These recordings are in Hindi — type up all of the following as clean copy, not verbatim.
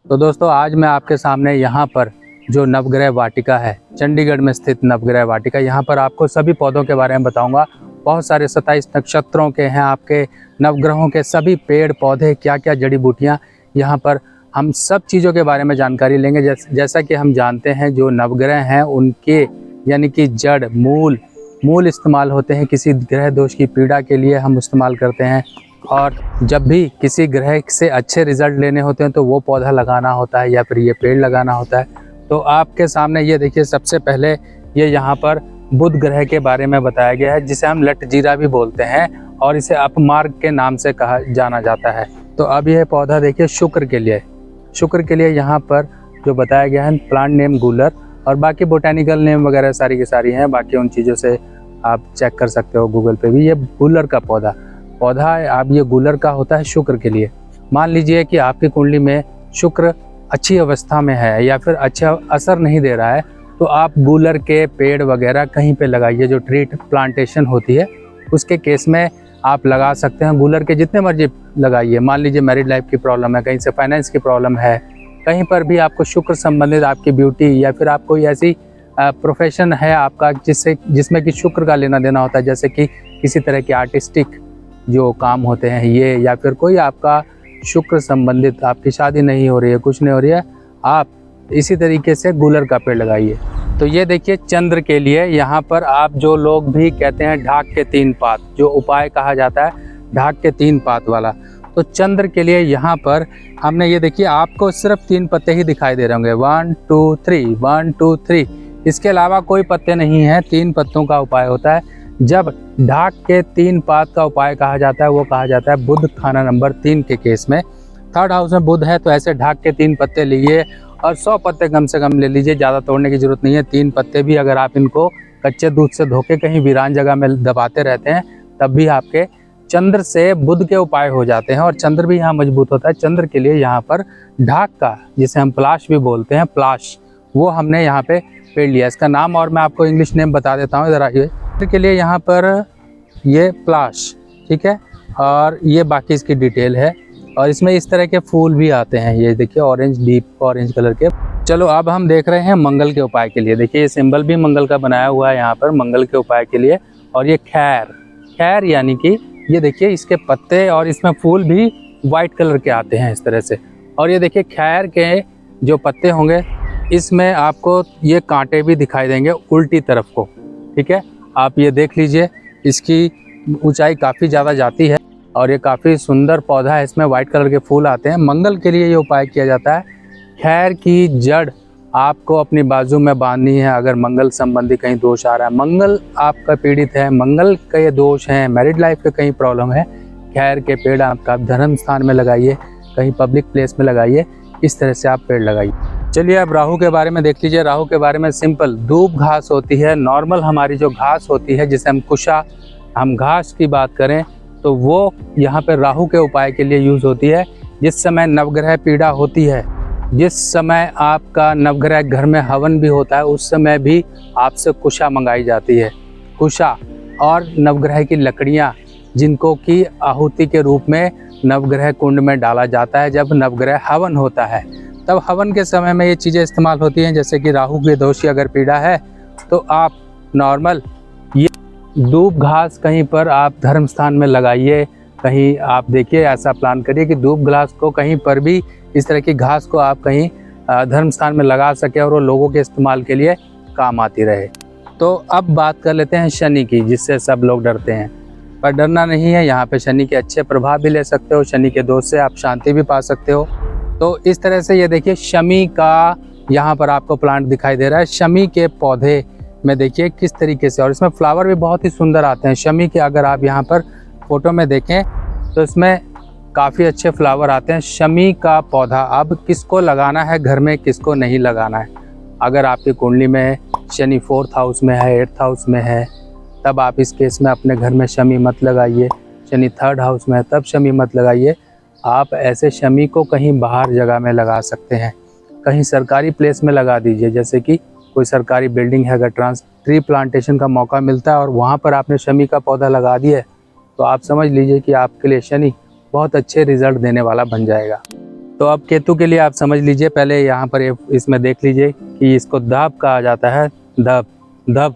तो दोस्तों आज मैं आपके सामने यहाँ पर जो नवग्रह वाटिका है, चंडीगढ़ में स्थित नवग्रह वाटिका, यहाँ पर आपको सभी पौधों के बारे में बताऊंगा। बहुत सारे 27 नक्षत्रों के हैं, आपके नवग्रहों के सभी पेड़ पौधे, क्या क्या जड़ी बूटियाँ, यहाँ पर हम सब चीज़ों के बारे में जानकारी लेंगे। जैसा कि हम जानते हैं जो नवग्रह हैं उनके यानी कि जड़ मूल इस्तेमाल होते हैं, किसी ग्रह दोष की पीड़ा के लिए हम इस्तेमाल करते हैं। और जब भी किसी ग्रह से अच्छे रिजल्ट लेने होते हैं तो वो पौधा लगाना होता है या फिर ये पेड़ लगाना होता है। तो आपके सामने ये देखिए, सबसे पहले ये यहाँ पर बुध ग्रह के बारे में बताया गया है, जिसे हम लटजीरा भी बोलते हैं और इसे अपमार्ग के नाम से कहा जाना जाता है। तो अब यह पौधा देखिए शुक्र के लिए यहाँ पर जो बताया गया है, प्लांट नेम गूलर, और बाकी बोटेनिकल नेम वगैरह सारी की सारी हैं। बाकी उन चीज़ों से आप चेक कर सकते हो गूगल पे भी। ये गूलर का पौधा आप ये गूलर का होता है शुक्र के लिए। मान लीजिए कि आपकी कुंडली में शुक्र अच्छी अवस्था में है या फिर अच्छा असर नहीं दे रहा है, तो आप गूलर के पेड़ वगैरह कहीं पे लगाइए। जो ट्री प्लांटेशन होती है उसके केस में आप लगा सकते हैं। गूलर के जितने मर्जी लगाइए। मान लीजिए मैरिड लाइफ की प्रॉब्लम है, कहीं से फाइनेंस की प्रॉब्लम है, कहीं पर भी आपको शुक्र संबंधित आपकी ब्यूटी या फिर आप कोई ऐसी प्रोफेशन है आपका जिसमें कि शुक्र का लेना देना होता है, जैसे कि किसी तरह की आर्टिस्टिक जो काम होते हैं ये, या फिर कोई आपका शुक्र संबंधित, आपकी शादी नहीं हो रही है, कुछ नहीं हो रही है, आप इसी तरीके से गूलर का पेड़ लगाइए। तो ये देखिए चंद्र के लिए यहाँ पर आप जो लोग भी कहते हैं ढाक के 3 पात, जो उपाय कहा जाता है ढाक के 3 पात वाला, तो चंद्र के लिए यहाँ पर हमने ये देखिए, आपको सिर्फ 3 पत्ते ही दिखाई दे रहे होंगे, 1 2 3 1 2 3। इसके अलावा कोई पत्ते नहीं हैं, 3 पत्तों का उपाय होता है। जब ढाक के 3 पात का उपाय कहा जाता है वो कहा जाता है बुध खाना नंबर 3 के केस में। 3rd हाउस में बुध है तो ऐसे ढाक के 3 पत्ते लीजिए और 100 पत्ते कम से कम ले लीजिए, ज़्यादा तोड़ने की जरूरत नहीं है। 3 पत्ते भी अगर आप इनको कच्चे दूध से धोके कहीं वीरान जगह में दबाते रहते हैं तब भी आपके चंद्र से बुध के उपाय हो जाते हैं और चंद्र भी यहाँ मजबूत होता है। चंद्र के लिए यहाँ पर ढाक का, जिसे हम प्लाश भी बोलते हैं, प्लाश, वो हमने यहाँ पे पेड़ लिया। इसका नाम और मैं आपको इंग्लिश नेम बता देता हूँ, इधर आइए। के लिए यहाँ पर ये प्लाश, ठीक है, और ये बाकी इसकी डिटेल है। और इसमें इस तरह के फूल भी आते हैं, ये देखिए ऑरेंज, डीप ऑरेंज कलर के। चलो अब हम देख रहे हैं मंगल के उपाय के लिए। देखिए ये सिंबल भी मंगल का बनाया हुआ है यहाँ पर मंगल के उपाय के लिए। और ये खैर यानी कि ये देखिए इसके पत्ते और इसमें फूल भी वाइट कलर के आते हैं इस तरह से। और ये देखिए खैर के जो पत्ते होंगे इसमें आपको ये कांटे भी दिखाई देंगे उल्टी तरफ को, ठीक है। आप ये देख लीजिए, इसकी ऊंचाई काफ़ी ज़्यादा जाती है और ये काफ़ी सुंदर पौधा है, इसमें वाइट कलर के फूल आते हैं। मंगल के लिए ये उपाय किया जाता है। खैर की जड़ आपको अपनी बाजू में बांधनी है अगर मंगल संबंधी कहीं दोष आ रहा है, मंगल आपका पीड़ित है, मंगल का ये दोष है, मैरिड लाइफ के कहीं प्रॉब्लम है, खैर के पेड़ आपका धर्म स्थान में लगाइए, कहीं पब्लिक प्लेस में लगाइए, इस तरह से आप पेड़ लगाइए। चलिए अब राहु के बारे में देख लीजिए। राहु के बारे में सिंपल, धूप घास होती है, नॉर्मल हमारी जो घास होती है जिसे हम कुशा, हम घास की बात करें तो वो यहाँ पे राहु के उपाय के लिए यूज़ होती है। जिस समय नवग्रह पीड़ा होती है, जिस समय आपका नवग्रह घर में हवन भी होता है, उस समय भी आपसे कुशा मंगाई जाती है। कुशा और नवग्रह की लकड़ियाँ, जिनको कि आहुति के रूप में नवग्रह कुंड में डाला जाता है जब नवग्रह हवन होता है, तब हवन के समय में ये चीज़ें इस्तेमाल होती हैं। जैसे कि राहु के दोष की अगर पीड़ा है तो आप नॉर्मल ये धूप घास कहीं पर आप धर्म स्थान में लगाइए। कहीं आप देखिए, ऐसा प्लान करिए कि धूप घास को कहीं पर भी, इस तरह की घास को आप कहीं धर्म स्थान में लगा सके और वो लोगों के इस्तेमाल के लिए काम आती रहे। तो अब बात कर लेते हैं शनि की, जिससे सब लोग डरते हैं, पर डरना नहीं है। यहाँ पे शनि के अच्छे प्रभाव भी ले सकते हो, शनि के दोष से आप शांति भी पा सकते हो। तो इस तरह से ये देखिए शमी का यहाँ पर आपको प्लांट दिखाई दे रहा है। शमी के पौधे में देखिए किस तरीके से, और इसमें फ्लावर भी बहुत ही सुंदर आते हैं। शमी के अगर आप यहाँ पर फोटो में देखें तो इसमें काफ़ी अच्छे फ्लावर आते हैं। शमी का पौधा अब किसको लगाना है घर में, किसको नहीं लगाना है। अगर आपकी कुंडली में शनि 4th हाउस में है, 8th हाउस में है, तब आप इस केस में अपने घर में शमी मत लगाइए। शनि 3rd हाउस में है तब शमी मत लगाइए। आप ऐसे शमी को कहीं बाहर जगह में लगा सकते हैं, कहीं सरकारी प्लेस में लगा दीजिए। जैसे कि कोई सरकारी बिल्डिंग है, अगर ट्री प्लांटेशन का मौका मिलता है और वहाँ पर आपने शमी का पौधा लगा दिया है तो आप समझ लीजिए कि आपके लिए शनि बहुत अच्छे रिजल्ट देने वाला बन जाएगा। तो अब केतु के लिए आप समझ लीजिए, पहले यहाँ पर इसमें देख लीजिए कि इसको धब कहा जाता है, धब धब।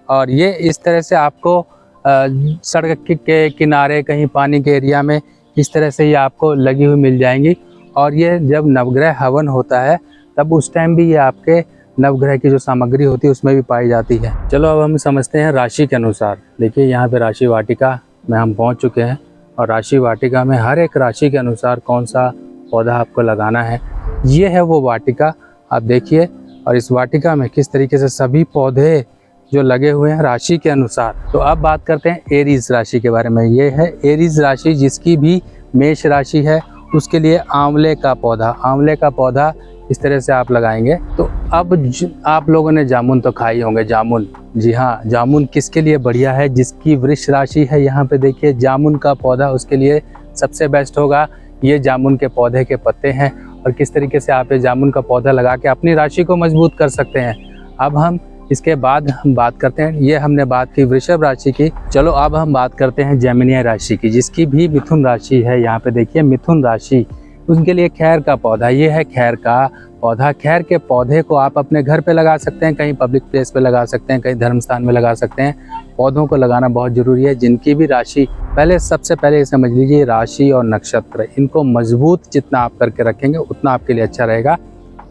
और ये इस तरह से आपको सड़क के किनारे कहीं पानी के एरिया में इस तरह से ये आपको लगी हुई मिल जाएंगी। और ये जब नवग्रह हवन होता है तब उस टाइम भी ये आपके नवग्रह की जो सामग्री होती है उसमें भी पाई जाती है। चलो अब हम समझते हैं राशि के अनुसार। देखिए यहाँ पे राशि वाटिका में हम पहुँच चुके हैं और राशि वाटिका में हर एक राशि के अनुसार कौन सा पौधा आपको लगाना है, ये है वो वाटिका, आप देखिए। और इस वाटिका में किस तरीके से सभी पौधे जो लगे हुए हैं राशि के अनुसार। तो अब बात करते हैं एरीज राशि के बारे में। ये है एरीज राशि, जिसकी भी मेष राशि है उसके लिए आंवले का पौधा, आंवले का पौधा इस तरह से आप लगाएंगे। तो अब आप लोगों ने जामुन तो खाई होंगे, जामुन, जी हाँ, जामुन किसके लिए बढ़िया है, जिसकी वृष राशि है यहाँ पे देखिए जामुन का पौधा, उसके लिए सबसे बेस्ट होगा। ये जामुन के पौधे के पत्ते हैं और किस तरीके से आप ये जामुन का पौधा लगा के अपनी राशि को मजबूत कर सकते हैं। अब हम इसके बाद हम बात करते हैं, ये हमने बात की वृषभ राशि की। चलो अब हम बात करते हैं जेमिनी राशि की, जिसकी भी मिथुन राशि है। यहाँ पे देखिए मिथुन राशि, उनके लिए खैर का पौधा, ये है खैर का पौधा। खैर के पौधे को आप अपने घर पे लगा सकते हैं, कहीं पब्लिक प्लेस पे लगा सकते हैं, कहीं धर्म स्थान में लगा सकते हैं। पौधों को लगाना बहुत ज़रूरी है। जिनकी भी राशि, सबसे पहले ये समझ लीजिए राशि और नक्षत्र, इनको मजबूत जितना आप करके रखेंगे उतना आपके लिए अच्छा रहेगा।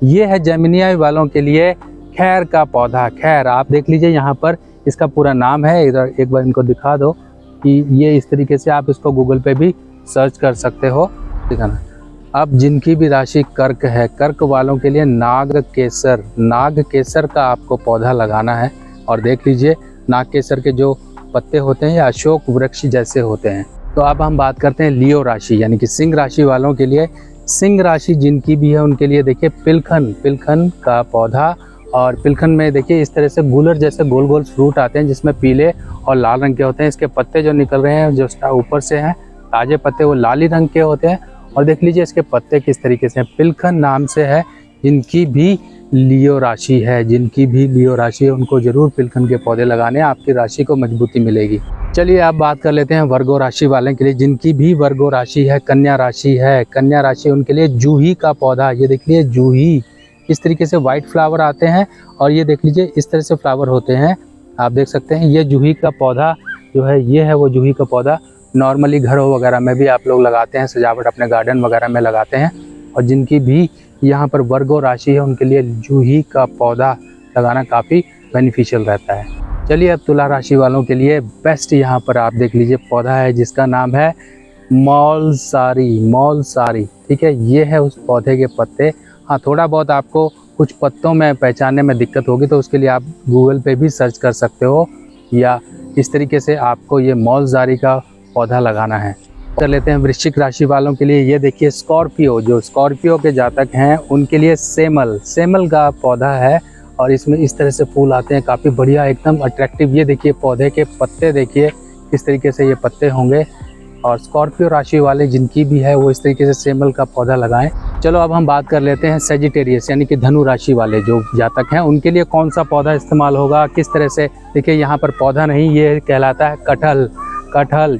ये है जेमिनी वालों के लिए खैर का पौधा। खैर आप देख लीजिए यहाँ पर इसका पूरा नाम है, इधर एक बार इनको दिखा दो कि ये इस तरीके से आप इसको गूगल पे भी सर्च कर सकते हो, दिखाना। अब जिनकी भी राशि कर्क है, कर्क वालों के लिए नाग केसर का आपको पौधा लगाना है। और देख लीजिए नाग केसर के जो पत्ते होते हैं ये अशोक वृक्ष जैसे होते हैं। तो अब हम बात करते हैं लियो राशि यानी कि सिंह राशि वालों के लिए। सिंह राशि जिनकी भी है उनके लिए देखिए पिलखन का पौधा। और पिलखन में देखिए इस तरह से गूलर जैसे गोल गोल फ्रूट आते हैं जिसमें पीले और लाल रंग के होते हैं। इसके पत्ते जो निकल रहे हैं जो ऊपर से हैं ताजे पत्ते, वो लाली रंग के होते हैं। और देख लीजिए इसके पत्ते किस तरीके से हैं, पिलखन नाम से है। जिनकी भी लियो राशि है उनको जरूर पिलखन के पौधे लगाने, आपकी राशि को मजबूती मिलेगी। चलिए अब बात कर लेते हैं वर्गो राशि वाले के लिए। जिनकी भी वर्गो राशि है, कन्या राशि उनके लिए जूही का पौधा। ये देख लीजिए जूही, इस तरीके से वाइट फ्लावर आते हैं और ये देख लीजिए इस तरह से फ्लावर होते हैं, आप देख सकते हैं। ये जूही का पौधा जो है, ये है वो जूही का पौधा। नॉर्मली घरों वगैरह में भी आप लोग लगाते हैं, सजावट अपने गार्डन वगैरह में लगाते हैं। और जिनकी भी यहाँ पर वर्गो राशि है उनके लिए जूही का पौधा लगाना काफ़ी बेनिफिशियल रहता है। चलिए अब तुला राशि वालों के लिए बेस्ट यहाँ पर आप देख लीजिए पौधा है जिसका नाम है मौलसारी। ठीक है, ये है उस पौधे के पत्ते। हाँ, थोड़ा बहुत आपको कुछ पत्तों में पहचानने में दिक्कत होगी तो उसके लिए आप गूगल पे भी सर्च कर सकते हो, या इस तरीके से आपको ये मौलसारी का पौधा लगाना है। कर लेते हैं वृश्चिक राशि वालों के लिए। ये देखिए स्कॉर्पियो, जो स्कॉर्पियो के जातक हैं उनके लिए सेमल का पौधा है और इसमें इस तरह से फूल आते हैं, काफ़ी बढ़िया एकदम अट्रैक्टिव। ये देखिए पौधे के पत्ते देखिए किस तरीके से ये पत्ते होंगे। और स्कॉर्पियो राशि वाले जिनकी भी है वो इस तरीके से सेमल का पौधा लगाएं। चलो अब हम बात कर लेते हैं सेजिटेरियस यानी कि धनु राशि वाले जो जातक हैं उनके लिए कौन सा पौधा इस्तेमाल होगा, किस तरह से। देखिए यहाँ पर पौधा नहीं, ये कहलाता है कटहल।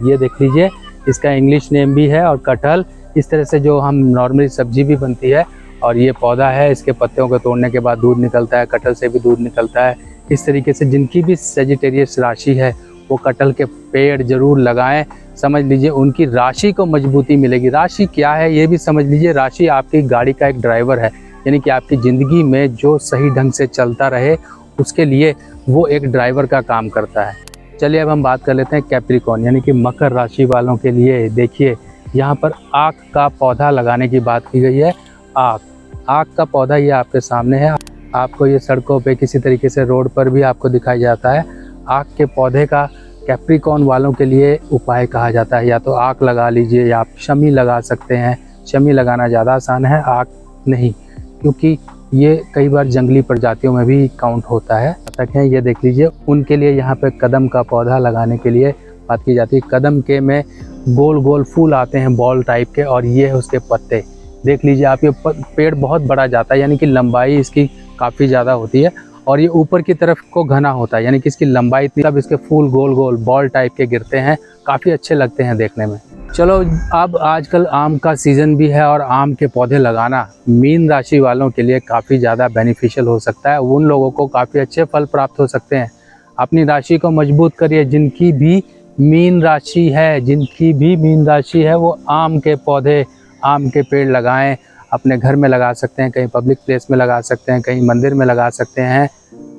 ये देख लीजिए इसका इंग्लिश नेम भी है। और कटहल इस तरह से जो हम नॉर्मली सब्जी भी बनती है और ये पौधा है, इसके पत्तों को तोड़ने के बाद दूध निकलता है, कटहल से भी दूध निकलता है। इस तरीके से जिनकी भी सेजिटेरियस राशि है वो कटहल के पेड़ जरूर लगाएं। समझ लीजिए उनकी राशि को मजबूती मिलेगी। राशि क्या है ये भी समझ लीजिए। राशि आपकी गाड़ी का एक ड्राइवर है, यानी कि आपकी ज़िंदगी में जो सही ढंग से चलता रहे उसके लिए वो एक ड्राइवर का काम करता है। चलिए अब हम बात कर लेते हैं कैप्रिकॉर्न यानी कि मकर राशि वालों के लिए। देखिए यहाँ पर आक का पौधा लगाने की बात की गई है। आक का पौधा ये आपके सामने है, आपको ये सड़कों पे किसी तरीके से रोड पर भी आपको दिखाई जाता है। आक के पौधे का कैप्रिकॉर्न वालों के लिए उपाय कहा जाता है, या तो आक लगा लीजिए या आप शमी लगा सकते हैं। शमी लगाना ज़्यादा आसान है, आक नहीं, क्योंकि ये कई बार जंगली प्रजातियों में भी काउंट होता है। तक है ये देख लीजिए उनके लिए यहाँ पे कदम का पौधा लगाने के लिए बात की जाती है। कदम के में गोल गोल फूल आते हैं बॉल टाइप के और ये है उसके पत्ते। देख लीजिए आप, ये पेड़ बहुत बड़ा जाता है, यानी कि लंबाई इसकी काफ़ी ज़्यादा होती है और ये ऊपर की तरफ को घना होता है, यानी कि इसकी लंबाई इतनी, तब इसके फूल गोल गोल बॉल टाइप के गिरते हैं, काफ़ी अच्छे लगते हैं देखने में। चलो, अब आजकल आम का सीज़न भी है और आम के पौधे लगाना मीन राशि वालों के लिए काफ़ी ज़्यादा बेनिफिशियल हो सकता है। उन लोगों को काफ़ी अच्छे फल प्राप्त हो सकते हैं। अपनी राशि को मजबूत करिए। जिनकी भी मीन राशि है वो आम के पौधे, आम के पेड़ लगाएं। अपने घर में लगा सकते हैं, कहीं पब्लिक प्लेस में लगा सकते हैं, कहीं मंदिर में लगा सकते हैं,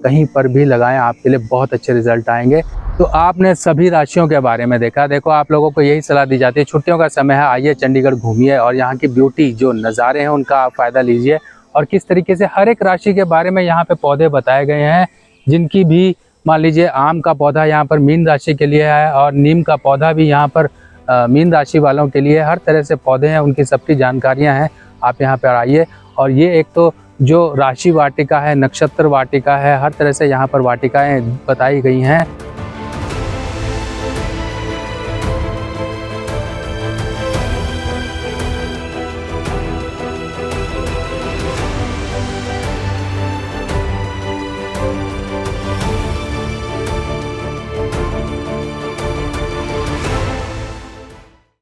कहीं पर भी लगाएं, आपके लिए बहुत अच्छे रिजल्ट आएंगे। तो आपने सभी राशियों के बारे में देखा। देखो, आप लोगों को यही सलाह दी जाती है, छुट्टियों का समय है, आइए चंडीगढ़ घूमिए और यहाँ की ब्यूटी जो नज़ारे हैं उनका आप फ़ायदा लीजिए। और किस तरीके से हर एक राशि के बारे में यहाँ पे पौधे बताए गए हैं। जिनकी भी, मान लीजिए, आम का पौधा यहाँ पर मीन राशि के लिए है और नीम का पौधा भी यहाँ पर मीन राशि वालों के लिए। हर तरह से पौधे हैं, उनकी सबकी जानकारियाँ हैं। आप यहाँ पर आइए। और ये एक तो जो राशि वाटिका है, नक्षत्र वाटिका है, हर तरह से यहाँ पर वाटिकाएँ बताई गई हैं।